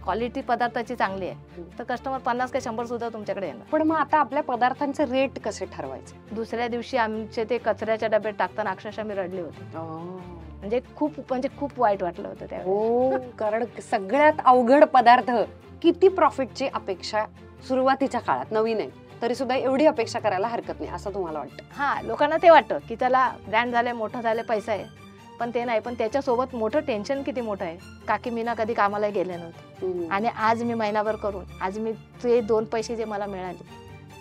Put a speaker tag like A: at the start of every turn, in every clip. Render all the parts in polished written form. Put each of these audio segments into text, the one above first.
A: Quality पदार्थाची चांगली आहे तर कस्टमर 50 का 100 सुद्धा तुमच्याकडे येणार.
B: पण मग आता आपल्या पदार्थांचे रेट कसे ठरवायचे?
A: दुसऱ्या दिवशी आमचे ते कचऱ्याच्या डब्यात टाकताना अक्षरशः मी रडले होते. म्हणजे खूप वाईट वाटलं होतं त्यावेळेस.
B: हो, कारण सगळ्यात अवघड पदार्थ. किती प्रॉफिटची अपेक्षा सुरुवातीच्या काळात, नवीन आहे तरी सुद्धा एवढी अपेक्षा करायला हरकत नाही असं तुम्हाला वाटतं?
A: हा, लोकांना ते वाटतं की त्याला ब्रँड झाले, मोठं झाले, पैसा आहे, पण ते नाही. पण त्याच्यासोबत मोठं टेन्शन किती मोठं आहे. काकी मी ना कधी कामाला गेले नव्हते आणि आज मी महिनाभर करून आज मी ते 2 पैसे जे मला मिळाले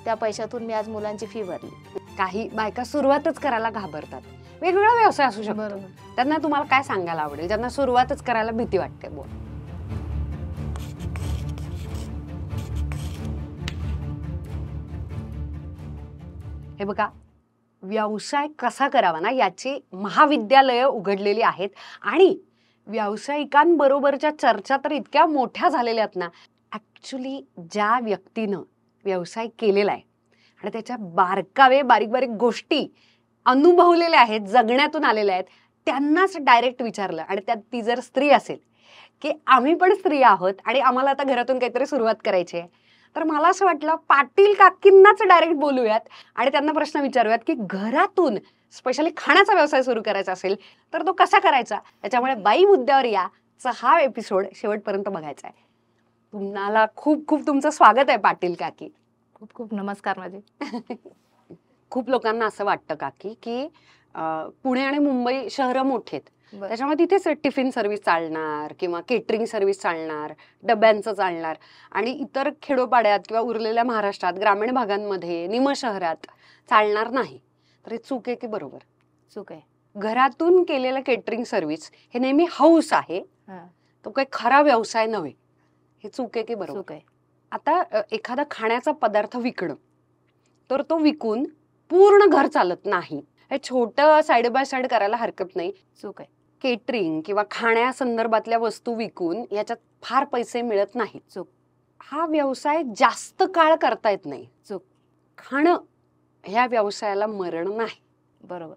A: त्या पैशातून मी आज मुलांची फी भरली.
B: काही बायका सुरुवातच करायला घाबरतात. वेगवेगळा व्यवसाय असू शकतो.
A: बरोबर.
B: त्यांना तुम्हाला काय सांगायला आवडेल ज्यांना सुरुवातच करायला भीती वाटते? बोल. हे बघा, व्यवसाय कसा करावा ना याची महाविद्यालय उघडलेली आहेत आणि व्यावसायिकांबरोबरच्या चर्चा तर इतक्या मोठ्या झालेल्या आहेत ना. ऍक्च्युली ज्या व्यक्तीनं व्यवसाय केलेला आहे आणि त्याच्या बारीक बारीक गोष्टी अनुभवलेल्या आहेत, जगण्यातून आलेल्या आहेत, त्यांनाच डायरेक्ट विचारलं आणि त्यात ती जर स्त्री असेल की आम्ही पण स्त्री आहोत आणि आम्हाला आता घरातून काहीतरी सुरुवात करायची आहे, तर मला असं वाटलं पाटील काकींनाच डायरेक्ट बोलूयात आणि त्यांना प्रश्न विचारूयात की घरातून स्पेशली खाण्याचा व्यवसाय सुरू करायचा असेल तर तो कसा करायचा. त्याच्यामुळे बाई मुद्द्यावर याचा हा एपिसोड शेवटपर्यंत बघायचा आहे. तुम्हाला खूप तुमचं स्वागत आहे पाटील काकी.
A: खूप नमस्कार माझे.
B: खूप लोकांना असं वाटतं काकी की पुणे आणि मुंबई शहरं मोठी आहेत, त्याच्यामुळे तिथेच टिफिन सर्व्हिस चालणार किंवा केटरिंग सर्व्हिस चालणार, डब्यांचं चालणार आणि इतर खेडोपाड्यात किंवा उरलेल्या महाराष्ट्रात ग्रामीण भागांमध्ये निम शहरात चालणार नाही. तर हे चूक आहे की बरोबर?
A: चूक आहे.
B: घरातून केलेलं केटरिंग सर्व्हिस हे नेहमी हौस आहे, तो काही खरा व्यवसाय नव्हे. हे चूक आहे की बरोबर?
A: चूक आहे.
B: आता एखादा खाण्याचा पदार्थ विकणं तर तो विकून पूर्ण घर चालत नाही. हे छोटं साइड बाय साइड करायला हरकत नाही.
A: चूक आहे.
B: केटरिंग किंवा खाण्यासंदर्भातल्या वस्तू विकून याच्यात फार पैसे मिळत नाहीत.
A: चूक.
B: हा व्यवसाय जास्त काळ करता येत नाही.
A: चूक.
B: खाणं ह्या व्यवसायाला मरण नाही.
A: बरोबर.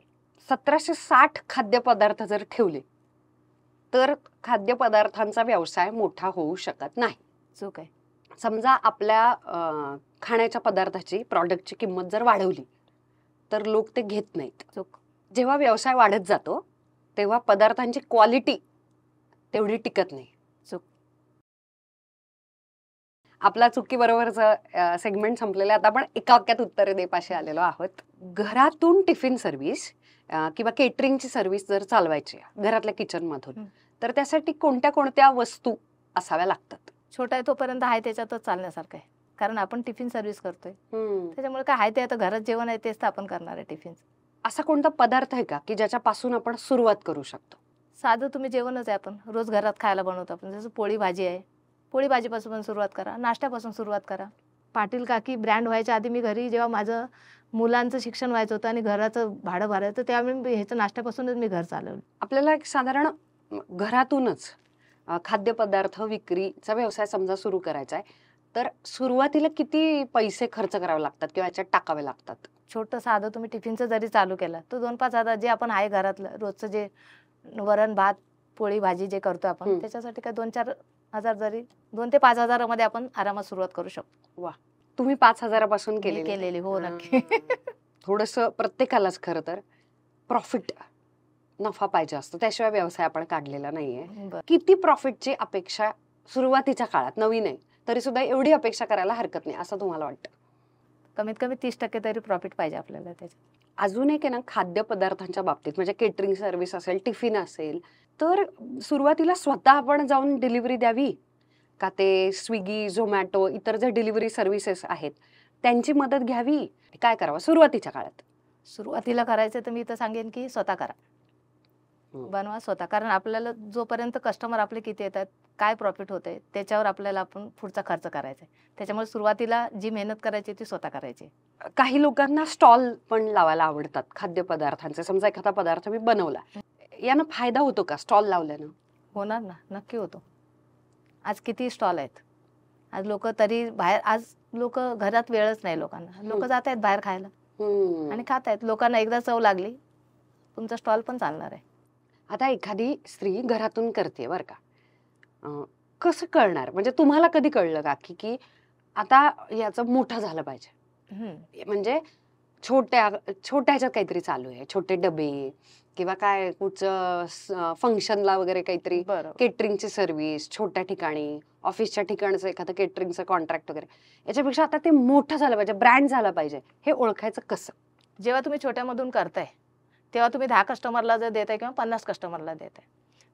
B: 1760 खाद्यपदार्थ जर ठेवले तर खाद्यपदार्थांचा व्यवसाय मोठा होऊ शकत नाही.
A: चूक आहे.
B: समजा आपल्या खाण्याच्या पदार्थाची प्रॉडक्टची किंमत जर वाढवली तर लोक ते घेत नाहीत.
A: चूक.
B: जेव्हा व्यवसाय वाढत जातो तेव्हा पदार्थांची क्वालिटी तेवढी टिकत नाही.
A: चूक.
B: आपला चुकी बरोबरचं सेगमेंट संपलेलं. आता आपण एका वाक्यात उत्तरे देपाशी आलेलो आहोत. घरातून टिफिन सर्व्हिस किंवा केटरिंगची सर्व्हिस जर चालवायची घरातल्या किचन मधून तर त्यासाठी कोणत्या वस्तू असाव्या लागतात?
A: छोटा आहे तोपर्यंत आहे त्याच्यातच चालण्यासारखं आहे, कारण आपण टिफिन सर्व्हिस करतोय त्याच्यामुळे काय आहे ते आता घरात जेवण आहे तेच तर आपण करणार आहे टिफिन.
B: असा कोणता पदार्थ आहे का की ज्याच्यापासून आपण सुरुवात करू शकतो?
A: साधं तुम्ही जेवणच आहे, आपण रोज घरात खायला बनवतो आपण. जसं पोळी भाजी आहे, पोळी भाजीपासून पण सुरुवात करा, नाश्त्यापासून सुरुवात करा. पाटील काकी ब्रँड व्हायच्या आधी मी घरी जेव्हा माझं मुलांचं शिक्षण व्हायचं होतं आणि घराचं भाडं भरायचं त्यावेळी मी ह्याचं नाश्त्यापासूनच मी घर चालवलं.
B: आपल्याला एक साधारण घरातूनच खाद्यपदार्थ विक्रीचा व्यवसाय समजा सुरू करायचा आहे तर सुरुवातीला किती पैसे खर्च करावे लागतात किंवा याच्यात टाकावे लागतात?
A: छोटं साधं तुम्ही टिफिनचं जरी चालू केलं तर 2-5 हजार जे आपण आहे घरातलं रोजचं जे वरण भात पोळी भाजी जे करतो आपण त्याच्यासाठी काय 2-4 हजार जरी 2 ते 5 हजारामध्ये आपण आरामात सुरुवात करू शकतो.
B: वा, तुम्ही 5,000 पासून
A: केलेली? हो नक्की.
B: थोडस प्रत्येकालाच खरं तर प्रॉफिट नफा पाहिजे असतो, त्याशिवाय व्यवसाय आपण काढलेला नाहीये. किती प्रॉफिटची अपेक्षा सुरुवातीच्या काळात, नवीन आहे तरी सुद्धा एवढी अपेक्षा करायला हरकत नाही असं तुम्हाला वाटतं?
A: कमीत कमी 30% तरी प्रॉफिट पाहिजे आपल्याला त्याच्यात.
B: अजून एक आहे ना, खाद्यपदार्थांच्या बाबतीत म्हणजे केटरिंग सर्व्हिस असेल, टिफिन असेल तर सुरुवातीला स्वतः आपण जाऊन डिलिव्हरी द्यावी का ते स्विगी झोमॅटो इतर जे डिलिव्हरी सर्व्हिसेस आहेत त्यांची मदत घ्यावी? काय करावं सुरुवातीच्या काळात?
A: सुरुवातीला करायचं तर मी तर सांगेन की स्वतः करा, बनवा स्वतः. कारण आपल्याला जोपर्यंत कस्टमर आपले किती येतात काय प्रॉफिट होते त्याच्यावर आपल्याला आपण पुढचा खर्च करायचा आहे. त्याच्यामुळे सुरुवातीला जी मेहनत करायची ती स्वतः करायची. काही
B: लोकांना स्टॉल पण लावायला आवडतात खाद्यपदार्थांचे. समजा एखादा पदार्थ मी बनवला, यानं फायदा होतो का स्टॉल लावल्यानं?
A: होणार ना, नक्की होतो. आज किती स्टॉल आहेत, आज लोक तरी बाहेर, आज लोक घरात वेळच नाही लोकांना, लोक जात आहेत बाहेर खायला आणि खात आहेत. लोकांना एकदा चव लागली तुमचा स्टॉल पण चालणार आहे.
B: आता एखादी स्त्री घरातून करते बरं का, कसं कळणार? म्हणजे तुम्हाला कधी कळलं का की आता याचं मोठं झालं पाहिजे, म्हणजे छोट्या छोट्या ह्याच्यात काहीतरी चालू आहे, छोटे डबे किंवा काय कुठचं फंक्शनला वगैरे काहीतरी
A: बरोबर.
B: केटरिंगची सर्व्हिस छोट्या ठिकाणी, ऑफिसच्या ठिकाणचं एखादं केटरिंगचं कॉन्ट्रॅक्ट वगैरे, याच्यापेक्षा आता ते मोठं झालं पाहिजे, ब्रँड झालं पाहिजे, हे ओळखायचं कसं?
A: जेव्हा तुम्ही छोट्यामधून करताय तेव्हा तुम्ही 10 कस्टमरला जर देताय किंवा 50 कस्टमरला देताय,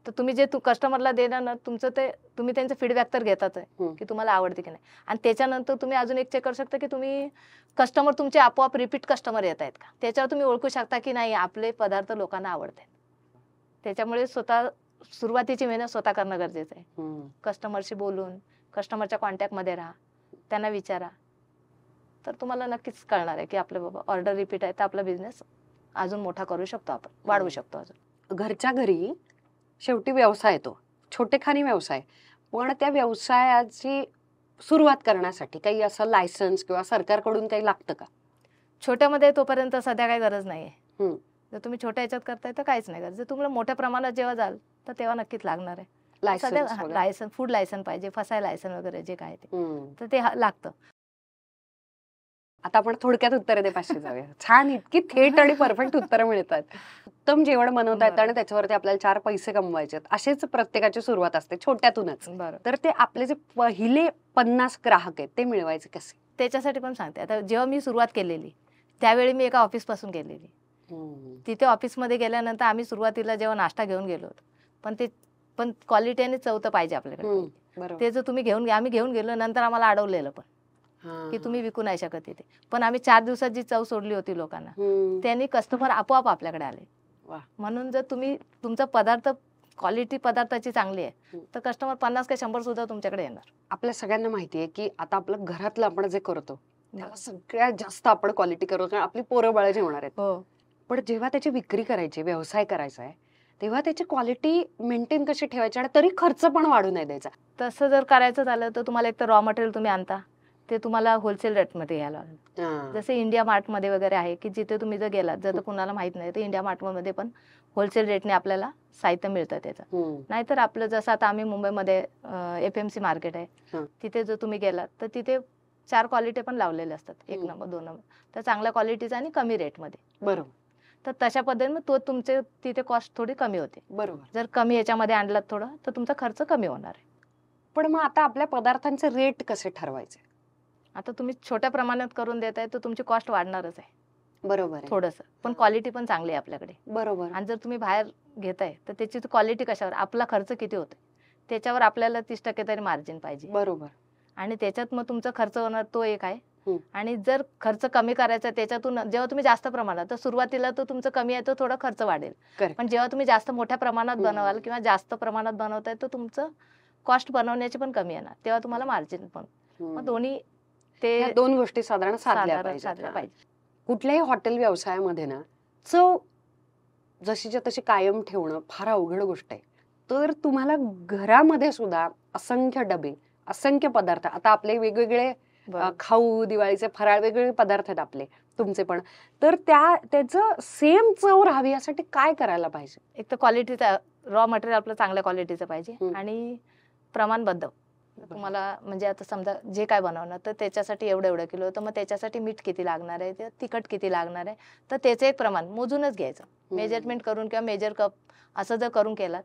A: तर तुम्ही जे कस्टमरला देणार ना, तुमचं ते तुम्ही त्यांचं फीडबॅक तर घेतात आहे की तुम्हाला आवडते की नाही. आणि त्याच्यानंतर तुम्ही अजून एक चेक करू शकता की तुम्ही कस्टमर तुमचे आपोआप रिपीट कस्टमर येत आहेत का, त्याच्यावर तुम्ही ओळखू शकता की नाही आपले पदार्थ लोकांना आवडत आहेत. त्याच्यामुळे स्वतः सुरुवातीची मेहनत स्वतः करणं गरजेचं आहे. कस्टमरशी बोलून कस्टमरच्या कॉन्टॅक्टमध्ये राहा, त्यांना विचारा, तर तुम्हाला नक्कीच कळणार आहे की आपलं बाबा ऑर्डर रिपीट आहे तर आपला बिझनेस अजून मोठा करू शकतो, आपण वाढवू शकतो अजून.
B: घरच्या घरी शेवटी व्यवसाय, तो छोटेखानी व्यवसाय, पण त्या व्यवसायाची सुरुवात करण्यासाठी काही असं लायसन्स किंवा सरकारकडून काही लागतं का?
A: छोट्यामध्ये तोपर्यंत सध्या काही गरज नाहीये.
B: हम्म.
A: जर तुम्ही छोट्या ह्याच्यात करताय तर काहीच नाही गरज. जर तुम्हाला मोठ्या प्रमाणात जेव्हा जाल तर तेव्हा नक्कीच लागणार आहे. सध्या
B: लायसन्स वगैरे?
A: लायसन, फूड लायसन पाहिजे, फसाय लायसन वगैरे जे काय ते, तर ते लागतं.
B: आता आपण थोडक्यात उत्तर दे पाचशे जाऊया. छान, इतकी थेट आणि परफेक्ट उत्तरं मिळतात. उत्तम जेवण बनवता येतं आणि त्याच्यावरती आपल्याला 4 पैसे कमवायचे, असेच प्रत्येकाची सुरुवात असते छोट्यातूनच.
A: बरोबर.
B: तर ते आपले जे पहिले 50 ग्राहक आहेत ते मिळवायचे कसे?
A: त्याच्यासाठी पण सांगते. आता जेव्हा मी सुरुवात केलेली त्यावेळी मी एका ऑफिस पासून गेलेली. तिथे ऑफिसमध्ये गेल्यानंतर आम्ही सुरुवातीला जेव्हा नाश्ता घेऊन गेलो होतो, पण क्वालिटी आणि चव तर पाहिजे आपल्याकडे.
B: बरोबर.
A: ते जर तुम्ही आम्ही घेऊन गेलो, नंतर आम्हाला अडवलेलं पण की तुम्ही विकू नाही शकत तिथे. पण आम्ही 4 दिवसात जी चव सोडली होती लोकांना, त्यांनी कस्टमर आपोआप आपल्याकडे आले.
B: वाह.
A: म्हणून जर तुम्ही तुमचा पदार्थ क्वालिटी पदार्थाची चांगली आहे तर कस्टमर 50 का 100 सुद्धा तुमच्याकडे येणार.
B: आपल्या सगळ्यांना माहिती आहे की आता आपलं घरातलं आपण जे करतो त्याला सगळ्यात जास्त आपण क्वालिटी करतो, कारण आपली पोरं बाळ जेवणार आहेत.
A: हो.
B: पण जेव्हा त्याची विक्री करायची, व्यवसाय करायचा आहे, तेव्हा त्याची क्वालिटी मेंटेन कशी ठेवायची आणि तरी खर्च पण वाढू नाही द्यायचा.
A: तसं जर करायचं झालं तर तुम्हाला एक तर रॉ मटेरियल तुम्ही आणता ते तुम्हाला होलसेल रेटमध्ये घ्यायला लागेल. जसे इंडिया मार्टमध्ये वगैरे आहे की जिथे तुम्ही जर गेलात, जर कुणाला माहित नाही तर इंडिया मार्टमध्ये पण होलसेल रेटने आपल्याला साहित्य मिळतं त्याचं. नाहीतर आपलं जसं आता आम्ही मुंबईमध्ये FMC मार्केट आहे, तिथे जर तुम्ही गेलात तर तिथे 4 क्वालिटी पण लावलेले असतात, 1 नंबर 2 नंबर, तर चांगल्या क्वालिटीचा आणि कमी रेटमध्ये.
B: बरोबर.
A: तर तशा पद्धतीने तो तुमचे तिथे कॉस्ट थोडी कमी होते.
B: बरोबर.
A: जर कमी याच्यामध्ये आणलात थोडं तर तुमचा खर्च कमी होणार आहे.
B: पण मग आता आपल्या पदार्थांचे रेट कसे ठरवायचे?
A: आता तुम्ही छोट्या प्रमाणात करून देताय तर तुमची कॉस्ट वाढणारच आहे.
B: बरोबर आहे.
A: थोडंसं, पण क्वालिटी पण चांगली आहे आपल्याकडे.
B: बरोबर.
A: आणि जर तुम्ही बाहेर घेताय तर त्याची क्वालिटी कशावर, आपला खर्च किती होतो त्याच्यावर आपल्याला 30% तरी मार्जिन पाहिजे.
B: बरोबर.
A: आणि त्याच्यात मग तुमचा खर्च होणार तो एक आहे. आणि जर खर्च कमी करायचा त्याच्यातून जेव्हा तुम्ही जास्त प्रमाणात, तर सुरुवातीला तर तुमचं कमी आहे तर थोडा खर्च वाढेल. पण जेव्हा तुम्ही जास्त मोठ्या प्रमाणात बनवाल किंवा जास्त प्रमाणात बनवताय तर तुमचं कॉस्ट बनवण्याची पण कमी येणार, तेव्हा तुम्हाला मार्जिन पण. मग दोन्ही ते
B: 2 गोष्टी साधारण साधल्या पाहिजे. कुठल्याही हॉटेल व्यवसायामध्ये ना चव जशीच्या तशी कायम ठेवणं फार अवघड गोष्ट आहे. तर तुम्हाला घरामध्ये सुद्धा असंख्य डबे, असंख्य पदार्थ, आता आपले वेगवेगळे खाऊ, दिवाळीचे फराळ, वेगवेगळे पदार्थ आहेत आपले, तुमचे पण, तर त्याचं सेम चव राहावी यासाठी काय करायला पाहिजे?
A: एक तर क्वालिटीचा रॉ मटेरियल आपलं चांगल्या क्वालिटीचं पाहिजे आणि प्रमाणबद्ध. तुम्हाला म्हणजे आता समजा जे काय बनवणार तर त्याच्यासाठी एवढं किलो, तर मग त्याच्यासाठी मीठ किती लागणार आहे, तिखट किती लागणार आहे, तर त्याचं एक प्रमाण मोजूनच घ्यायचं. मेजरमेंट करून किंवा मेजर कप असं जर करून केलात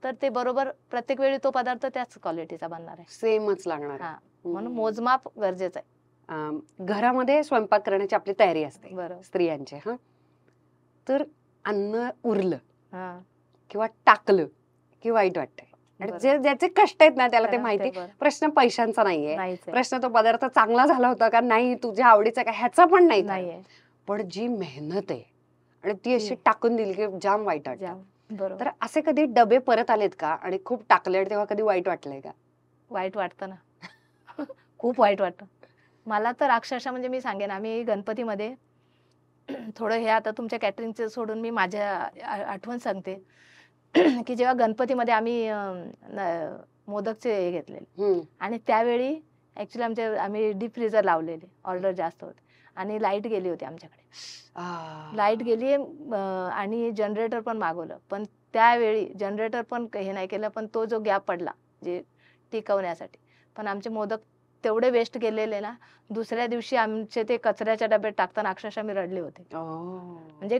A: तर ते बरोबर प्रत्येक वेळी तो पदार्थ त्याच क्वालिटीचा बनणार आहे,
B: सेमच लागणार.
A: म्हणून मोजमाप गरजेचं आहे.
B: घरामध्ये स्वयंपाक करण्याची आपली तयारी असते
A: बरोबर
B: स्त्रियांची. तर अन्न उरलं किंवा टाकलं की वाईट वाटतंय, आणि ज्याचे कष्ट आहेत ना त्याला ते माहिती. प्रश्न पैशांचा नाहीये, प्रश्न तो पदार्थ चांगला झाला होता का नाही, तुझ्या आवडीचा का, ह्याचा पण नाही. पण जी मेहनत आहे आणि ती अशी टाकून दिली की जाम वाईट वाटतं. तर असे कधी डबे परत आलेत का आणि खूप टाकले तेव्हा कधी वाईट वाटलंय का?
A: वाईट वाटतं ना, खूप वाईट वाटतं मला तर अक्षरशः. म्हणजे मी सांगेन, आम्ही गणपतीमध्ये थोडं हे, आता तुमच्या कॅटरिंगचं सोडून मी माझ्या आठवण सांगते की जेव्हा गणपतीमध्ये आम्ही मोदकचे हे घेतलेले आणि त्यावेळी ऍक्च्युली आम्ही डीप फ्रीजर लावलेले, ऑर्डर जास्त होते आणि लाईट गेली होती आमच्याकडे. लाईट गेली आणि जनरेटर पण मागवलं, पण त्यावेळी जनरेटर पण हे नाही केलं. पण तो जो गॅप पडला, जे टिकवण्यासाठी. पण आमचे मोदक तेवढे वेस्ट गेलेले ना, दुसऱ्या दिवशी आमचे ते कचऱ्याच्या डब्यात टाकताना अक्षरशः मी रडले होते. म्हणजे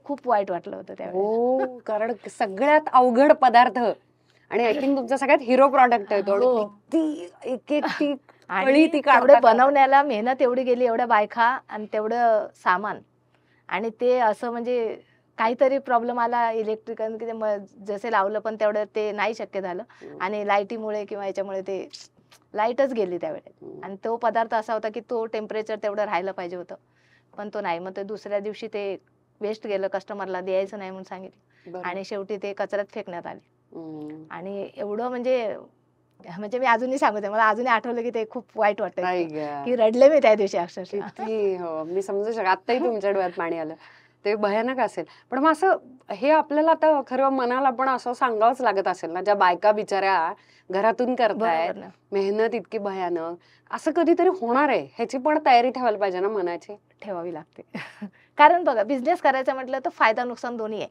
A: खूप वाईट वाटलं होतं त्यावेळेस.
B: हो, कारण सगळ्यात अवघड पदार्थ आणि आय थिंक तुमचा सगळ्यात हिरो प्रॉडक्ट आहे तो.
A: हो.
B: किती एक एक ती
A: आणि
B: कळी ती
A: तेवढे
B: काढता
A: बनवण्याला मेहनत एवढी गेली, एवढ्या बायका आणि तेवढं सामान, आणि ते असं म्हणजे काहीतरी प्रॉब्लेम आला इलेक्ट्रिकल की जसे लावलं पण तेवढं ते नाही शक्य झालं. आणि लाईटीमुळे किंवा याच्यामुळे ते लाईटच गेली त्यावेळेस. आणि तो पदार्थ असा होता की तो टेम्परेचर तेवढं राहायला पाहिजे होतं, पण तो नाही. मग ते दुसऱ्या दिवशी ते वेस्ट गेलं, कस्टमरला द्यायचं नाही म्हणून सांगितलं आणि शेवटी ते कचऱ्यात फेकण्यात आले. आणि एवढं म्हणजे मी अजूनही सांगते, मला अजूनही आठवलं की ते खूप वाईट वाटतं की रडले मी त्या दिवशी अक्षरशः.
B: हो, मी समजू शकते. आताही तुमच्या डोळ्यात पाणी आलं. ते भयानक असेल. पण मग असं हे आपल्याला आता खरं मनाला पण असं सांगावंच लागत असेल ना, ज्या बायका बिचाऱ्या घरातून करतायत,
A: बरोबर ना.
B: मेहनत इतकी भयानक, असं कधीतरी होणार आहे ह्याची पण तयारी ठेवायला पाहिजे ना मनाची.
A: ठेवावी लागते. कारण बघा, बिझनेस करायचं म्हटलं तर फायदा नुकसान दोन्ही आहे.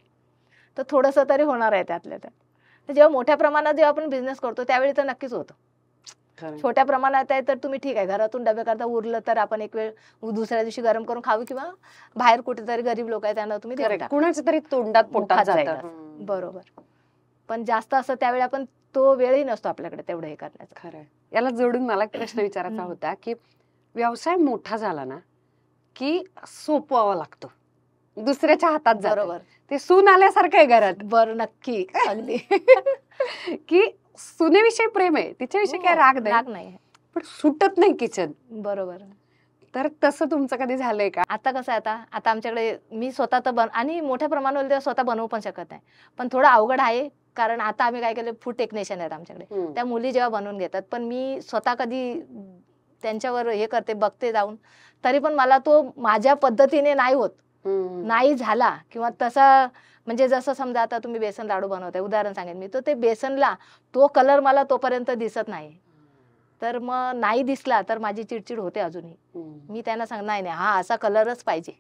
A: तर थोडंसं तरी होणार आहे त्यातल्या त्यात. तर जेव्हा मोठ्या प्रमाणात जेव्हा आपण बिझनेस करतो त्यावेळी तर नक्कीच होतं. छोट्या प्रमाणात आहे तर तुम्ही ठीक आहे, घरातून डबे करता, उरलं तर आपण एक वेळ दुसऱ्या दिवशी गरम करून खाऊ किंवा बाहेर कुठेतरी गरीब लोक आहेत त्यांना तुम्ही देऊन टाका.
B: कुणाच्या तरी तोंडात पोटात
A: मुखात
B: जातं.
A: जाईल. बरोबर. पण जास्त असं त्यावेळी आपण तो वेळही नसतो आपल्याकडे तेवढं हे करण्याचा.
B: खरं. याला जोडून मला एक प्रश्न विचारायचा होता की व्यवसाय मोठा झाला ना की सोपवावा लागतो, दुसऱ्याच्या हातात जातं.
A: बरोबर.
B: ते सून आल्यासारखं आहे घरात.
A: बरं, नक्की. अगदी.
B: की सुनेविषयी प्रेम आहे, तिच्याविषयी काय राग
A: नाही,
B: पण सुटत नाही किचन.
A: बरोबर.
B: तर तसं तुमचं कधी झालंय का?
A: आता कसं आहे, आता आमच्याकडे मी स्वतः तर आणि मोठ्या प्रमाणावर तेव्हा स्वतः बनवू पण शकत नाही, पण थोडं अवघड आहे. कारण आता आम्ही काय केलं, फूड टेक्निशियन आहेत आमच्याकडे, त्या मुली जेव्हा बनवून घेतात, पण मी स्वतः कधी त्यांच्यावर हे करते, बघते जाऊन, तरी पण मला तो माझ्या पद्धतीने नाही होत, नाही झाला किंवा तसा. म्हणजे जसं समजा आता तुम्ही बेसन लाडू बनवताय, उदाहरण सांगेन मी, तर ते बेसनला तो कलर मला तोपर्यंत दिसत नाही, तर मग नाही दिसला तर माझी चिडचिड होते अजूनही. मी त्यांना नाही हा असा कलरच पाहिजे,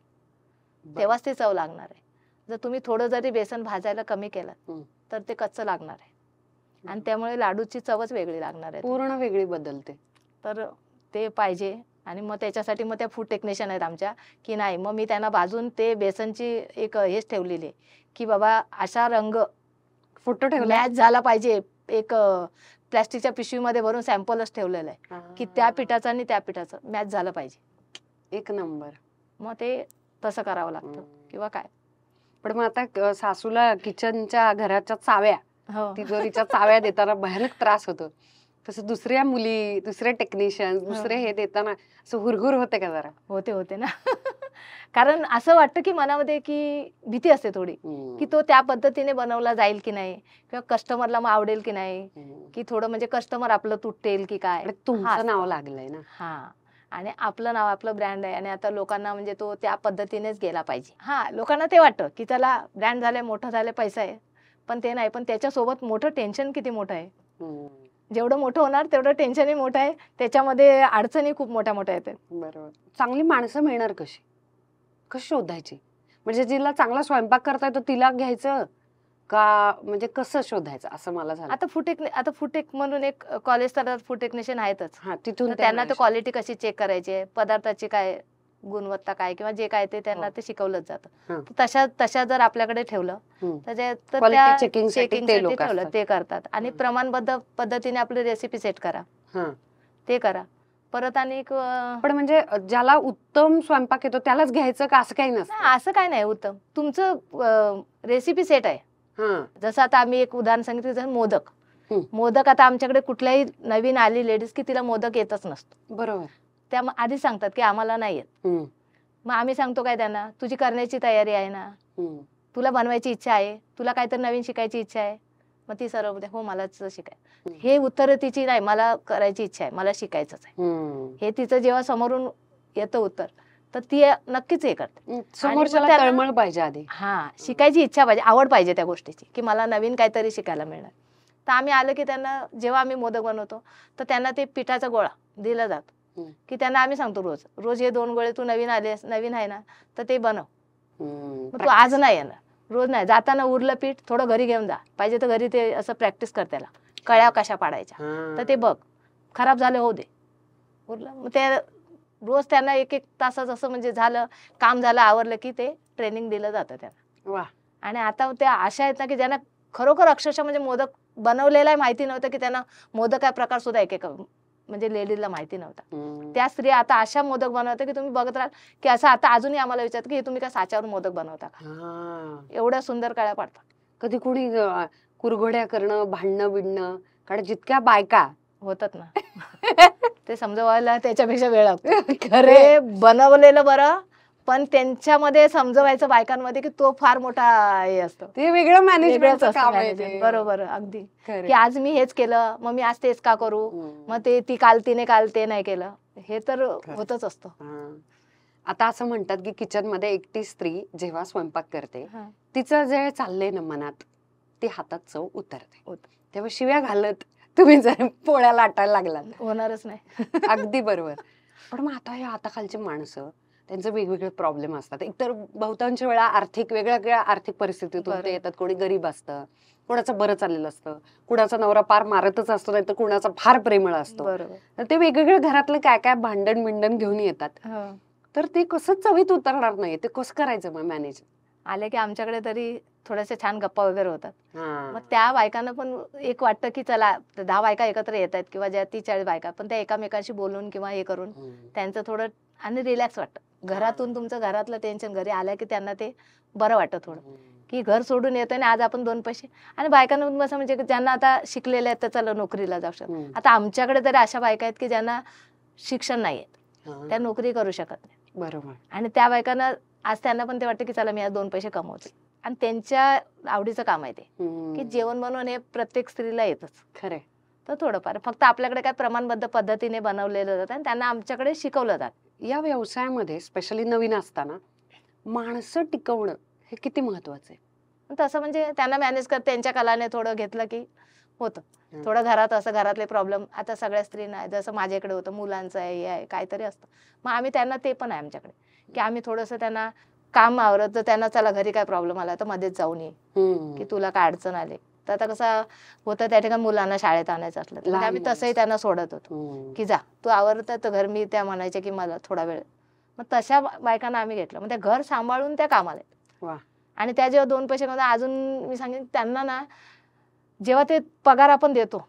A: तेव्हाच ती चव लागणार आहे. जर तुम्ही थोडं जरी बेसन भाजायला कमी केलं तर ते कच्चं लागणार आहे आणि त्यामुळे लाडूची चवच वेगळी लागणार आहे,
B: पूर्ण वेगळी बदलते.
A: तर ते पाहिजे. आणि मग त्याच्यासाठी मग त्या फूड टेक्निशियन आहेत आमच्या की नाही, मग मी त्यांना भाजून ते बेसनची एक हेच ठेवलेली आहे की बाबा अशा रंग
B: फोटो ठेवला
A: मॅच झाला पाहिजे. एक प्लॅस्टिकच्या पिशवीमध्ये भरून सॅम्पलच ठेवलेलं आहे की त्या पिठाचं आणि त्या पिठाचं मॅच झालं पाहिजे.
B: एक नंबर.
A: मग ते तसं करावं लागतं किंवा काय.
B: पण मग आता सासूला किचनच्या घराच्या चाव्या, तिजोरीच्या चाव्या देताना भयानक त्रास होतो, तसं दुसऱ्या मुली, दुसरे टेक्निशियन, दुसरे हे देताना असं हुरहुर होते का जरा?
A: होते ना. कारण असं वाटतं की मनामध्ये की भीती असते थोडी की तो त्या पद्धतीने बनवला जाईल की नाही, किंवा कस्टमरला मग आवडेल की नाही, की थोडं म्हणजे कस्टमर आपलं तुटेल की काय.
B: तुमचं नाव लागलंय ना.
A: हा, आणि आपलं नाव, आपलं ब्रँड आहे, आणि आता लोकांना म्हणजे तो त्या पद्धतीनेच गेला पाहिजे. हा, लोकांना ते वाटतं की चला ब्रँड झालंय, मोठं झालंय, पैसा आहे, पण ते नाही. पण त्याच्यासोबत मोठं टेन्शन किती मोठं आहे. जेवढं मोठं होणार तेवढं टेन्शनही मोठं आहे, त्याच्यामध्ये अडचणी खूप मोठ्या मोठ्या येतात.
B: बरोबर. चांगली माणसं मिळणार कशी शोधायची? म्हणजे जिला चांगला स्वयंपाक करता येतो तिला घ्यायचं का, म्हणजे कसं शोधायचं असं मला झालं.
A: आता फूड म्हणून एक कॉलेज तर फूड टेक्निशियन आहेतच.
B: तिथून
A: त्यांना तर क्वालिटी कशी चेक करायची आहे, पदार्थाची काय गुणवत्ता काय किंवा जे काय ते त्यांना ते शिकवलंच जातं. तशा जर आपल्याकडे ठेवलं तर त्या चेकिंगसाठी ठेवलं ते करतात. आणि प्रमाणबद्ध पद्धतीने आपली रेसिपी सेट करा, ते करा परत. आणि
B: पण म्हणजे ज्याला उत्तम स्वयंपाक येतो त्यालाच घ्यायचं का, असं काही नसतं?
A: असं काय नाही. उत्तम तुमचं रेसिपी सेट आहे. जसं आता आम्ही एक उदाहरण सांगितलं, जसं मोदक आता आमच्याकडे कुठल्याही नवीन आली लेडीज की तिला मोदक येतच नसतो.
B: बरोबर. त्या
A: आधी सांगतात की आम्हाला नाही येत. मग आम्ही सांगतो काय त्यांना, तुझी करण्याची तयारी आहे ना, तुला बनवायची इच्छा आहे, तुला काहीतरी नवीन शिकायची इच्छा आहे. मग ती सर्व बोलते हो मलाच शिकाय. हे उत्तर तिची नाही, मला करायची इच्छा आहे, मला शिकायचंच आहे. हे तिचं जेव्हा समोरून येतं उत्तर तर ती नक्कीच हे करते.
B: समोरच्याला तळमळ पाहिजे आधी.
A: शिकायची इच्छा पाहिजे, आवड पाहिजे त्या गोष्टीची की मला नवीन काहीतरी शिकायला मिळणार. तर आम्ही आलं की त्यांना जेव्हा आम्ही मोदक बनवतो तर त्यांना ते पिठाचा गोळा दिला जातो की त्यांना आम्ही सांगतो रोज हे 2 गोळे तू नवीन आहे ना तर ते बनव. मग तू आज नाही येणार, रोज नाही, जाताना उरलं पीठ थोडं घरी घेऊन जा, पाहिजे तर घरी ते असं प्रॅक्टिस कर त्याला कळ्या कशा पाडायच्या,
B: हा.
A: तर ते बघ, खराब झाले होऊ दे. उरलं मग ते रोज त्यांना 1-1 तासाचं असं म्हणजे झालं, काम झालं, आवरलं की ते ट्रेनिंग दिलं जातं त्यांना.
B: वा.
A: आणि आता त्या अशा आहेत ना की ज्यांना खरोखर अक्षरशः म्हणजे मोदक बनवलेला माहिती नव्हतं, की त्यांना मोदक हा प्रकार सुद्धा एक म्हणजे लेडीजला माहिती नव्हता. त्या स्त्रिया आता अशा मोदक बनवतात की तुम्ही बघत राहाल की असं आता अजूनही आम्हाला विचारतात की हे तुम्ही काय साच्यावर मोदक बनवता का,
B: हा.
A: एवढ्या सुंदर कळ्या पाडतात.
B: कधी कोणी कुरघोड्या करणं, भांडणं बिडणं, कारण जितक्या बायका
A: होतात ना ते समजवायला त्याच्यापेक्षा वेळ लागतो.
B: खरे
A: ते बनवलेलं बरं, पण त्यांच्यामध्ये समजवायचं बायकांमध्ये की तो फार मोठा हे असतो,
B: ते वेगळं
A: वेगळंच
B: मॅनेजमेंटचं
A: असतं
B: काम आहे
A: management.
B: ते.
A: बरोबर, अगदी.
B: खरं.
A: की आज मी हेच केलं, मग मी आज तेच का करू, मग ते ती काल तिने काल ते नाही केलं, हे तर होतच असतं.
B: हा. आता असं म्हणतात की किचन मध्ये एकटी स्त्री जेव्हा स्वयंपाक करते,
A: हा.
B: तिचं जे चाललंय ना मनात, ती हातात चव उतरते.
A: उत-
B: तेव्हा शिव्या घालत तुम्ही जर पोळ्या लाटायला लागलात,
A: होणारच नाही.
B: अगदी बरोबर. पण मग आता या हाताखालची माणसं, त्यांचे वेगवेगळे प्रॉब्लेम असतात. एकतर बहुतांश वेळा वेगळ्या आर्थिक परिस्थितीतून
A: बरोबर.
B: ते येतात. कोणी गरीब असतं, कोणाचं बरं चाललेलं असतं, कुणाचा नवरा पार मारतच असतो, नाही तर कुणाचा फार प्रेमळ असतो.
A: बरोबर.
B: तर ते वेगवेगळ्या घरातलं काय काय भांडण बिंडण घेऊन येतात.
A: हो.
B: तर ते कसं चवीत उतरणार नाही, ते कसं करायचं मग मॅनेज?
A: आले की आमच्याकडे तरी थोड्याशा छान गप्पा वगैरे होतात. मग
B: हा.
A: त्या बायकांना पण एक वाटतं की चला 10 बायका एकत्र येत आहेत किंवा ज्या 30-40 बायका, पण त्या एकामेकांशी बोलून किंवा हे करून त्यांचं थोडं आणि रिलॅक्स वाटतं. घरातून तुमचं घरातलं टेन्शन घरी आलं की त्यांना ते बरं वाटतं थोडं, की घर सोडून येतोय आणि आज आपण 2 पैसे. आणि बायकांना पण असं म्हणजे ज्यांना आता शिकलेल्या आहेत तर चला नोकरीला जाऊ शकतात. आता आमच्याकडे तरी अशा बायका आहेत की ज्यांना शिक्षण नाही आहे, त्या नोकरी करू शकत नाही.
B: बरोबर.
A: आणि त्या बायकांना आज त्यांना पण ते वाटतं की चला मी आज 2 पैसे कमवते, आणि त्यांच्या आवडीचं काम आहे ते, की जेवण बनवून हे प्रत्येक स्त्रीला येतच.
B: खरे.
A: तर थोडंफार फक्त आपल्याकडे काय प्रमाणबद्ध पद्धतीने बनवलेलं जातं आणि त्यांना आमच्याकडे शिकवलं जातं.
B: या व्यवसायामध्ये स्पेशली नवीन असताना माणसं टिकवणं हे किती महत्वाचं आहे?
A: तसं म्हणजे त्यांना मॅनेज कर, त्यांच्या कलाने थोडं घेतलं की होतं. थोडं घरात असं घरातले प्रॉब्लेम आता सगळ्या स्त्रींना आहे, जसं माझ्याकडे होतं, मुलांचं आहे, हे आहे, काहीतरी असतं. मग आम्ही त्यांना ते पण आहे आमच्याकडे, की आम्ही थोडंसं त्यांना काम आवरत, तर त्यांना चला घरी काय प्रॉब्लेम आला तर मध्येच जाऊन ये, की तुला काय अडचण आली. तर आता कसं होतं त्या ठिकाणी मुलांना शाळेत आणायचं असलं तर आम्ही तसंही त्यांना सोडत होतो, की जा तू आवरत तर घर. मी त्या म्हणायचे की मला थोडा वेळ. मग तशा बायकांना आम्ही घेतलं, मग त्या घर सांभाळून त्या कामाला आहेत.
B: वा.
A: आणि त्या जेव्हा 2 पैसे मध्ये अजून मी सांगेन त्यांना ना, जेव्हा ते पगार आपण देतो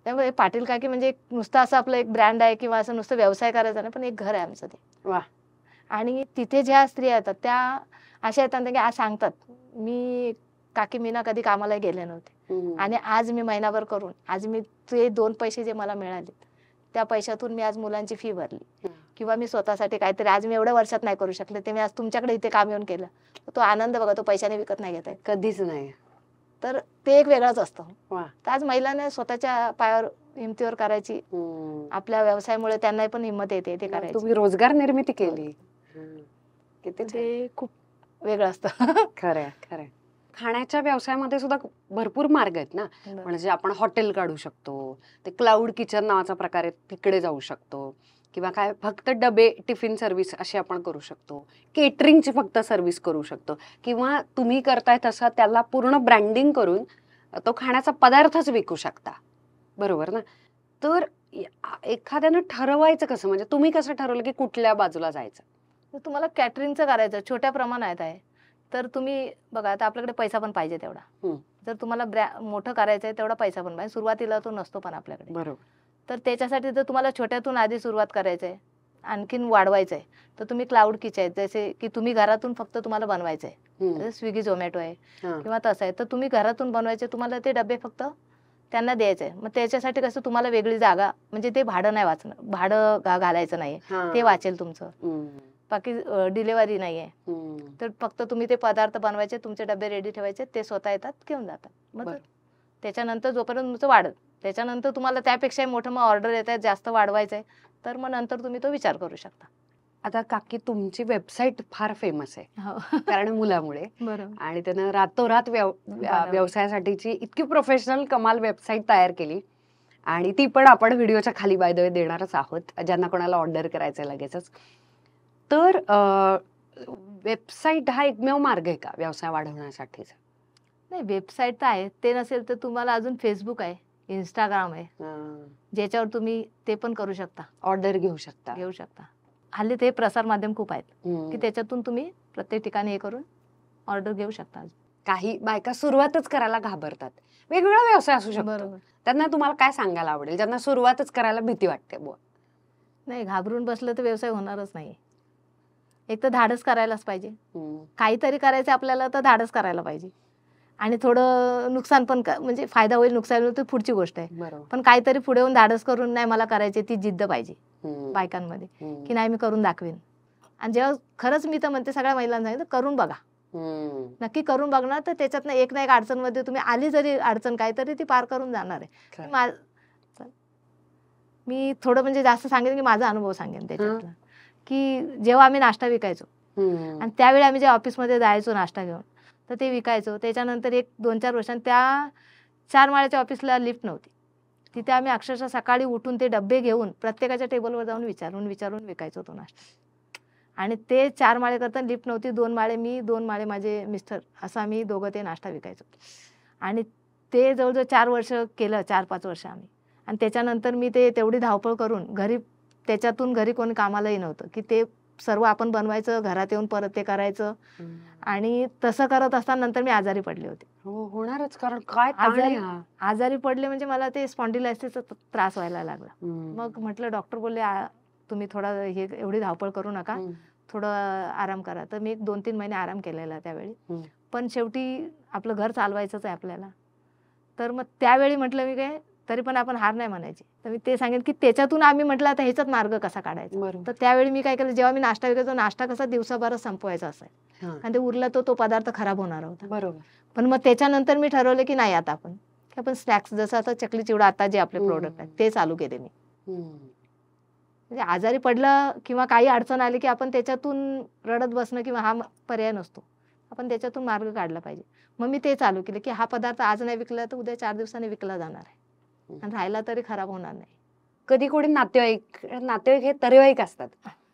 A: त्यामुळे पाटील काकी म्हणजे नुसतं असं आपलं एक ब्रँड आहे किंवा असं नुसतं व्यवसाय करायचा नाही, पण एक घर आहे आमचं ते.
B: वा.
A: आणि तिथे ज्या स्त्रिया येतात त्या अशा येतात की आज सांगतात, मी काकी मी ना कधी कामाला गेले नव्हते आणि आज मी महिनाभर करून आज मी ते 2 पैसे जे मला मिळाले त्या पैशातून मी आज मुलांची फी भरली, किंवा मी स्वतःसाठी काहीतरी आज मी एवढ्या वर्षात नाही करू शकले, ते मी आज तुमच्याकडे इथे काम येऊन केलं. तो आनंद बघा, तो पैशाने विकत नाही घेता येत.
B: कधीच नाही.
A: तर ते एक वेगळंच असतं.
B: वा.
A: तर आज महिलांना स्वतःच्या पायावर हिमतीवर करायची, आपल्या व्यवसायामुळे त्यांना पण हिंमत येते ते करायची.
B: तुम्ही रोजगार निर्मिती केली. किती
A: ते खूप वेगळं असतं.
B: खरंय खरंय. खाण्याच्या व्यवसायामध्ये सुद्धा भरपूर मार्ग आहेत ना. म्हणजे आपण हॉटेल काढू शकतो, ते क्लाउड किचन नावाचा प्रकार आहे तिकडे जाऊ शकतो, किंवा काय फक्त डबे टिफिन सर्व्हिस अशी आपण करू शकतो, केटरिंगची फक्त सर्व्हिस करू शकतो, किंवा तुम्ही करताय तसं त्याला पूर्ण ब्रँडिंग करून तो खाण्याचा पदार्थच विकू शकता. बरोबर ना? तर एखाद्यानं ठरवायचं कसं, म्हणजे तुम्ही कसं ठरवलं की कुठल्या बाजूला जायचं?
A: तुम्हाला कॅटरिंगचं करायचं छोट्या प्रमाणात आहे तर तुम्ही बघा, आता आपल्याकडे पैसा पण पाहिजे तेवढा. जर तुम्हाला मोठं करायचं आहे तेवढा पैसा पण पाहिजे, सुरुवातीला तो नसतो पण आपल्याकडे.
B: बरोबर.
A: तर त्याच्यासाठी जर तुम्हाला छोट्यातून आधी सुरुवात करायचं आहे, आणखीन वाढवायचं आहे, तर तुम्ही क्लाउड किचन आहे, जसे की तुम्ही घरातून फक्त तुम्हाला बनवायचं आहे, स्विगी झोमॅटो आहे किंवा तसं आहे, तर तुम्ही घरातून बनवायचे, तुम्हाला ते डबे फक्त त्यांना द्यायचे. मग त्याच्यासाठी कसं तुम्हाला वेगळी जागा, म्हणजे ते भाडं नाही वाचणार, भाडं घालायचं नाही, ते वाचेल तुमचं. बाकी डिलिव्हरी नाही आहे, तर फक्त तुम्ही ते पदार्थ बनवायचे, तुमचे डबे रेडी ठेवायचे, ते स्वतः येतात घेऊन जातात. मग त्याच्यानंतर जोपर्यंत तुमचं वाढत, त्याच्यानंतर तुम्हाला त्यापेक्षा मोठं मग ऑर्डर येत आहे, जास्त वाढवायचं आहे, तर मग नंतर तुम्ही तो विचार करू शकता.
B: आता काकी तुमची वेबसाईट फार फेमस आहे कारण मुलामुळे,
A: बरोबर.
B: आणि त्यानं रातोरात व्यवसायासाठीची इतकी प्रोफेशनल कमाल वेबसाईट तयार केली, आणि ती पण आपण व्हिडिओच्या खाली बाय द वे देणारच आहोत ज्यांना कोणाला ऑर्डर करायचं लगेचच. तर वेबसाईट हा एकमेव मार्ग आहे का व्यवसाय वाढवण्यासाठीचा?
A: नाही, वेबसाईट तर आहे, ते नसेल तर तुम्हाला अजून फेसबुक आहे, इंस्टाग्राम आहे, ज्याच्यावर तुम्ही ते पण करू शकता,
B: ऑर्डर घेऊ शकता.
A: हल्ली ते प्रसार माध्यम खूप आहेत की
B: हम्म.
A: त्याच्यातून तुम्ही प्रत्येक ठिकाणी हे करून ऑर्डर घेऊ शकता.
B: काही बायका सुरुवातच करायला घाबरतात. वेगवेगळा व्यवसाय असू शकतो.
A: बरोबर.
B: त्यांना तुम्हाला काय सांगायला आवडेल ज्यांना सुरुवातच करायला भीती वाटते बुवा?
A: नाही, घाबरून बसलं तर व्यवसाय होणारच नाही. एक तर धाडस करायलाच पाहिजे.
B: हम्म.
A: काहीतरी करायचं आपल्याला तर धाडस करायला पाहिजे. आणि थोडं नुकसान पण म्हणजे फायदा होईल नुकसान होईल तर पुढची गोष्ट आहे.
B: बरोबर.
A: पण काहीतरी पुढे येऊन धाडस करून नाही मला करायचे, ती जिद्द पाहिजे
B: हम्म.
A: बायकांमध्ये
B: हम्म.
A: की नाही मी करून दाखवेन. आणि जेव्हा खरंच मी तर म्हणते सगळ्या महिलांना सांगितलं करून बघा,
B: हम्म.
A: नक्की करून बघणार तर त्याच्यातनं एक ना एक अडचणमध्ये तुम्ही आली जरी अडचण काय तरी ती पार करून जाणार आहे.
B: खरं.
A: मी थोडं म्हणजे जास्त सांगेन की माझा अनुभव सांगेन त्याच्यातला, की जेव्हा आम्ही नाश्ता विकायचो
B: हम्म.
A: आणि त्यावेळी आम्ही जेव्हा ऑफिसमध्ये जायचो नाश्ता घेऊन तर ते विकायचो. त्याच्यानंतर 1-2-4 वर्षांनी त्या 4 माळ्याच्या ऑफिसला लिफ्ट नव्हती. तिथे आम्ही अक्षरशः सकाळी उठून ते डबे घेऊन प्रत्येकाच्या टेबलवर जाऊन विचारून विकायचो तो नाश्ता. आणि ते 4 माळे करताना लिफ्ट नव्हती, 2 माळे मी, 2 माळे माझे मिस्टर, असं आम्ही दोघं ते नाश्ता विकायचो. आणि ते जवळजवळ 4 वर्ष केलं, 4-5 वर्ष आम्ही. आणि त्याच्यानंतर मी ते तेवढी धावपळ करून त्याच्यातून घरी कोणी कामालाही नव्हतं की ते सर्व आपण बनवायचं, घरात येऊन परत ते करायचं. आणि तसं करत असताना नंतर मी आजारी पडले होते.
B: हो, होणारच, कारण काय ताण आहे हा.
A: आजारी पडले म्हणजे मला ते स्पॉन्डिलायसिसचा त्रास व्हायला लागला.
B: हम्म.
A: मग म्हटलं डॉक्टर बोलले तुम्ही थोडा एवढी धावपळ करू नका, थोडं आराम करा. तर मी 1-2-3 महिने आराम केलेला त्यावेळी. पण शेवटी आपलं घर चालवायचंच आहे आपल्याला. तर मग त्यावेळी म्हटलं मी काय तरी पण आपण हार नाही म्हणायची. तर मी ते सांगेन की त्याच्यातून आम्ही म्हटलं आता ह्याचाच मार्ग कसा काढायचा. तर त्यावेळी मी काय केलं, जेव्हा मी नाश्ता विकायचो, नाश्ता कसा दिवसाभरात संपवायचा असायचा आणि ते उरला तो पदार्थ खराब होणार होता.
B: बरोबर.
A: पण मग त्याच्यानंतर मी ठरवलं की नाही आता आपण स्नॅक्स, जसं आता चकली चिवडा आता जे आपले प्रोडक्ट आहेत ते चालू केले मी. म्हणजे आजारी पडलं किंवा काही अडचण आली की आपण त्याच्यातून रडत बसणं किंवा हा पर्याय नसतो, आपण त्याच्यातून मार्ग काढला पाहिजे. मग मी ते चालू केलं की हा पदार्थ आज नाही विकला तर उद्या 4 दिवसांनी विकला जाणार आहे आणि राहिला तरी खराब होणार नाही.
B: कधी कोणी नातेवाईक हे तरेवाईक असतात,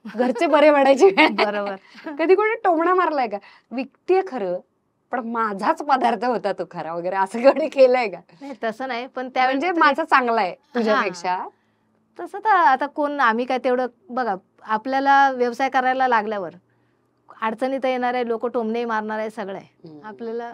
B: घरचे बरे वाढायचे.
A: बरोबर.
B: कधी कोणी टोमणा मारलाय का, विकतीये खरं पण माझाच पदार्थ होता तो खरा वगैरे, असं कोणी केलंय का?
A: नाही तसं नाही, पण त्यावेळी
B: म्हणजे माझा चांगला आहे तुझ्यापेक्षा.
A: तसं तर आता कोण, आम्ही काय तेवढं बघा, आपल्याला व्यवसाय करायला लागल्यावर अडचणीत येणार आहे, लोक टोमणे मारणार आहे, सगळं आहे. आपल्याला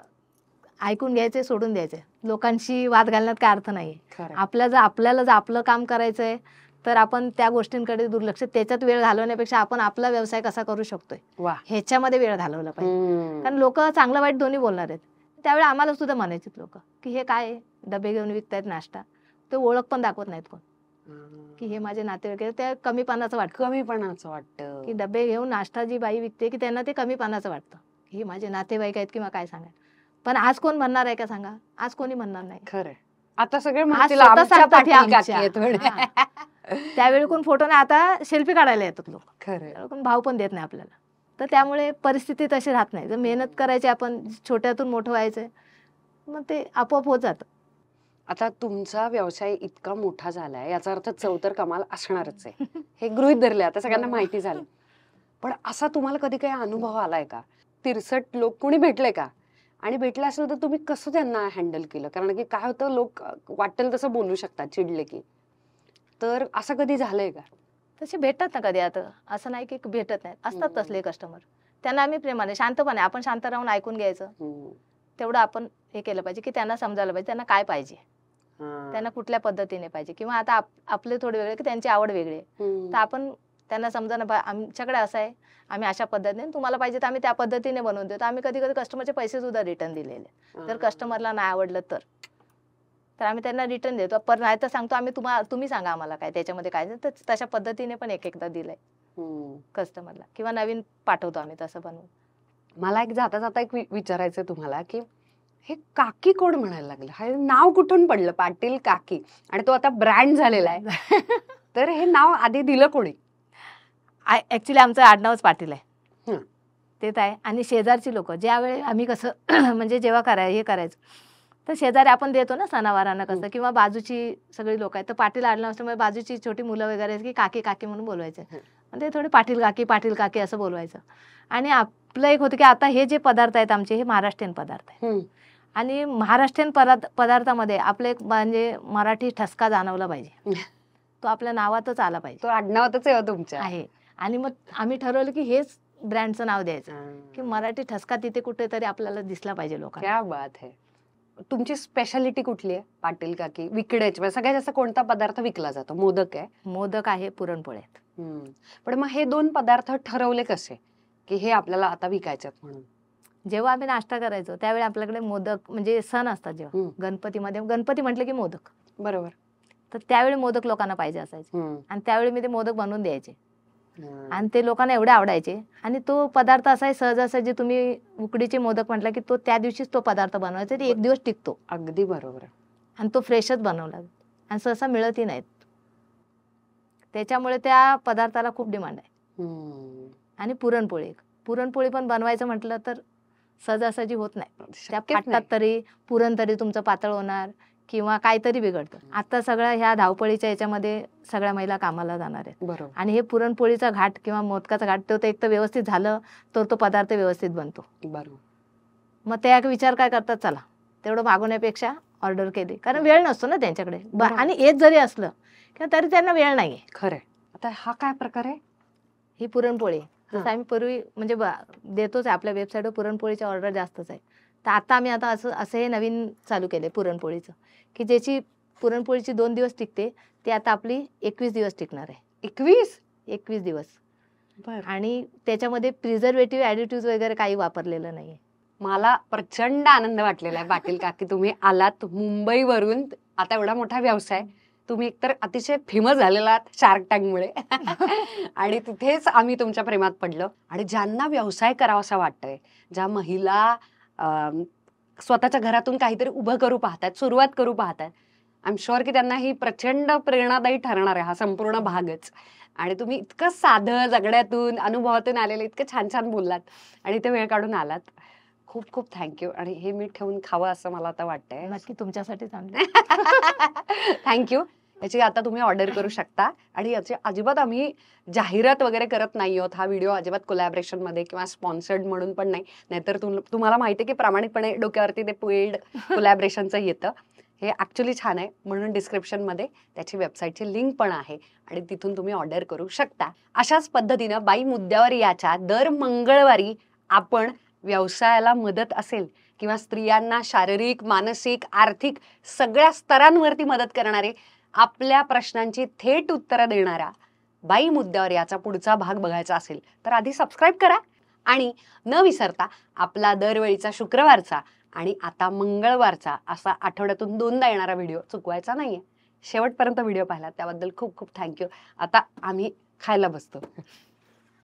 A: ऐकून घ्यायचे, सोडून द्यायचे. लोकांशी वाद घालण्यात काय अर्थ नाही. आपल्याला जर आपलं काम करायचंय तर आपण त्या गोष्टींकडे दुर्लक्ष, त्याच्यात वेळ घालवण्यापेक्षा आपण आपला व्यवसाय कसा करू शकतोय ह्याच्यामध्ये वेळ घालवला पाहिजे. कारण लोक चांगलं वाईट दोन्ही बोलणार आहेत. त्यावेळी आम्हाला सुद्धा म्हणायचे लोक की हे काय डबे घेऊन विकतायत नाश्ता, ते ओळख पण दाखवत नाहीत कोण, की हे माझे नातेवाईक आहेत. त्या कमीपणाचं वाटतं की डबे घेऊन नाश्ता जी बाई विकते की त्यांना ते कमीपणाचं वाटतं, हे माझे नातेवाईक आहेत किंवा काय सांगा. पण आज कोण म्हणणार आहे का सांगा, आज कोणी म्हणणार नाही.
B: खरं आता सगळे
A: त्यावेळी कोण फोटो नाही, आता सेल्फी काढायला येतात लोक. खरं कोण भाव पण देत नाही आपल्याला. तर त्यामुळे परिस्थिती तशी राहत नाही. जर मेहनत करायची, आपण छोट्यातून मोठं व्हायचंय, मग ते आपोआप होत जातं.
B: आता तुमचा व्यवसाय इतका मोठा झालाय याचा अर्थ चव तर कमाल असणारच आहे, हे गृहीत धरले, आता सगळ्यांना माहिती झालं. पण असा तुम्हाला कधी काही अनुभव आलाय का, तिरसट लोक कोणी भेटले का, आणि भेटलं असेल तर तुम्ही कसं त्यांना हँडल केलं? कारण की काय होतं, लोक वाटेल तसं बोलू शकतात चिडले की. तर असं कधी झालंय का?
A: तसे भेटतात ना कधी, आता असं नाही की भेटत नाही, असतात तसले कस्टमर. त्यांना आम्ही प्रेमाने शांतपणे, आपण शांत राहून ऐकून घ्यायचं, तेवढं आपण हे केलं पाहिजे की त्यांना समजायला पाहिजे त्यांना काय पाहिजे, त्यांना कुठल्या पद्धतीने पाहिजे. किंवा आता आपले थोडे वेगळे की त्यांची आवड वेगळी आहे, तर आपण त्यांना समजायला, आमच्याकडे असं आहे, आम्ही अशा पद्धतीने, तुम्हाला पाहिजे तर आम्ही त्या पद्धतीने बनवून देतो. आम्ही कधी कधी कस्टमरचे पैसे सुद्धा रिटर्न दिलेले, जर कस्टमरला नाही आवडलं तर आम्ही त्यांना रिटर्न देतो. पण नाही तर सांगतो आम्ही, तुम्ही सांगा आम्हाला काय त्याच्यामध्ये काय, तर तशा पद्धतीने पण एकदा दिलंय कस्टमरला, किंवा नवीन पाठवतो आम्ही तसं बनवून.
B: मला एक जाता एक विचारायचं तुम्हाला की हे काकी कोण म्हणायला लागलं, हे नाव कुठून पडलं पाटील काकी, आणि तो आता ब्रँड झालेला आहे, तर हे नाव आधी दिलं कोणी?
A: ऍक्च्युली आमचं आडनावच पाटील आहे, तेच आहे. आणि शेजारची लोक, ज्यावेळी आम्ही कसं म्हणजे जेव्हा हे करायचं तर शेजारी आपण देतो ना सणावारांना कसं, किंवा बाजूची सगळी लोक आहेत, तर पाटील आडनाव असल्यामुळे बाजूची छोटी मुलं वगैरे की काकी काकी म्हणून बोलवायचे, ते थोडे पाटील काकी असं बोलवायचं. आणि आपलं एक होतं की आता हे जे पदार्थ आहेत आमचे, हे महाराष्ट्रीयन पदार्थ आहेत, आणि महाराष्ट्रीयन पदार्थामध्ये आपलं एक म्हणजे मराठी ठसका जाणवला पाहिजे. तो आपल्या नावातच आला पाहिजे.
B: तो आडनावातच आहे हो तुमच्या.
A: आहे. आणि मग आम्ही ठरवलं की हेच ब्रँडचं नाव द्यायचं, की मराठी ठसका तिथे कुठेतरी आपल्याला दिसला पाहिजे लोकांना.
B: क्या बात है. तुमची स्पेशालिटी कुठली आहे पाटील काकी विकण्याची? म्हणजे सगळ्यात जास्त कोणता पदार्थ विकला जातो? मोदक आहे.
A: मोदक आहे, पुरणपोळी आहेत.
B: पण मग हे 2 पदार्थ ठरवले कसे की हे आपल्याला आता विकायचे म्हणून?
A: जेव्हा आम्ही नाश्ता करायचो त्यावेळी आपल्याकडे मोदक म्हणजे सण असतात जेव्हा गणपतीमध्ये, गणपती म्हटलं की मोदक.
B: बरोबर.
A: तर त्यावेळी मोदक लोकांना पाहिजे असायचे आणि त्यावेळी मी ते मोदक बनवून द्यायचे आणि ते लोकांना एवढे आवडायचे. आणि तो पदार्थ असा आहे सहजासहजी तुम्ही उकडीचे मोदक म्हटलं की तो त्या दिवशीच तो पदार्थ बनवायचा, ते 1 दिवस टिकतो.
B: अगदी बरोबर.
A: आणि तो फ्रेशच बनवला आणि सहसा मिळतही नाहीत. त्याच्यामुळे त्या पदार्थाला खूप डिमांड आहे. आणि पुरणपोळी पण बनवायचं म्हटलं तर सहजासहजी होत नाही. त्या पाटात तरी पुरण तरी तुमचं पातळ होणार किंवा काहीतरी बिघडतं. आता सगळ्या ह्या धावपळीच्या याच्यामध्ये सगळ्या महिला कामाला जाणार आहेत.
B: बरोबर.
A: आणि हे पुरणपोळीचा घाट किंवा मोदकाचा घाट तो एक तर व्यवस्थित झालं तर तो पदार्थ व्यवस्थित बनतो.
B: बरोबर.
A: मग त्या विचार काय करतात, चला तेवढं मागवण्यापेक्षा ऑर्डर केली, कारण वेळ नसतो ना त्यांच्याकडे. आणि येत जरी असलं किंवा तरी त्यांना वेळ नाहीये.
B: खरंय. आता हा काय प्रकार आहे?
A: ही पुरणपोळी जसं आम्ही पूर्वी म्हणजे देतोच आहे, आपल्या वेबसाईटवर पुरणपोळीच्या ऑर्डर जास्तच आहे. तर आता आम्ही असं हे नवीन चालू केले पुरणपोळीचं, की ज्याची पुरणपोळीची 2 दिवस टिकते ती आता आपली 21 दिवस टिकणार आहे. 21 दिवस. आणि त्याच्यामध्ये प्रिझर्वेटिव्ह ऍडिटिव्ह वगैरे काही वापरलेलं नाहीये.
B: मला प्रचंड आनंद वाटलेला आहे पाटील काकी, तुम्ही आलात मुंबईवरून. आता एवढा मोठा व्यवसाय, तुम्ही एकतर अतिशय फेमस झालेला शार्क टँकमुळे आणि तिथेच आम्ही तुमच्या प्रेमात पडलो. आणि ज्यांना व्यवसाय करावासा वाटतोय, ज्या महिला स्वतःच्या घरातून काहीतरी उभं करू पाहतात, सुरुवात करू पाहतात, आय एम शुअर की त्यांना ही प्रचंड प्रेरणादायी ठरणार आहे हा संपूर्ण भागच. आणि तुम्ही इतकं साधं जगण्यातून अनुभवातून आलेलं इतकं छान छान बोललात आणि ते वेळ काढून आलात. खूप खूप थँक्यू. आणि हे मी ठेवून खावं असं मला आता वाटतंय.
A: नक्की तुमच्यासाठी
B: थँक्यू. याची आता तुम्ही ऑर्डर करू शकता. आणि याची अजिबात आम्ही जाहिरात वगैरे करत नाही आहोत. हा व्हिडिओ अजिबात कोलॅबरेशन मध्ये किंवा स्पॉन्सर्ड म्हणून पण नाही. नाहीतर तुम्हाला माहिती आहे की प्रामाणिकपणे डोक्यावरती ते पेड कोलॅबरेशनचं येतं. हे ऍक्च्युली छान आहे म्हणून डिस्क्रिप्शन मध्ये त्याची वेबसाईटची लिंक पण आहे आणि तिथून तुम्ही ऑर्डर करू शकता. अशाच पद्धतीनं बाई मुद्द्यावर याच्या दर मंगळवारी आपण व्यवसायाला मदत असेल किंवा स्त्रियांना शारीरिक, मानसिक, आर्थिक सगळ्या स्तरांवरती मदत करणारे, आपल्या प्रश्नांची थेट उत्तरं देणारा बाई मुद्द्यावर याचा पुढचा भाग बघायचा असेल तर आधी सबस्क्राईब करा. आणि न विसरता आपला दरवेळीचा शुक्रवारचा आणि आता मंगळवारचा असा आठवड्यातून 2दा येणारा व्हिडिओ चुकवायचा नाहीये. शेवटपर्यंत व्हिडिओ पाहिला त्याबद्दल खूप खूप थँक्यू. आता आम्ही खायला बसतो.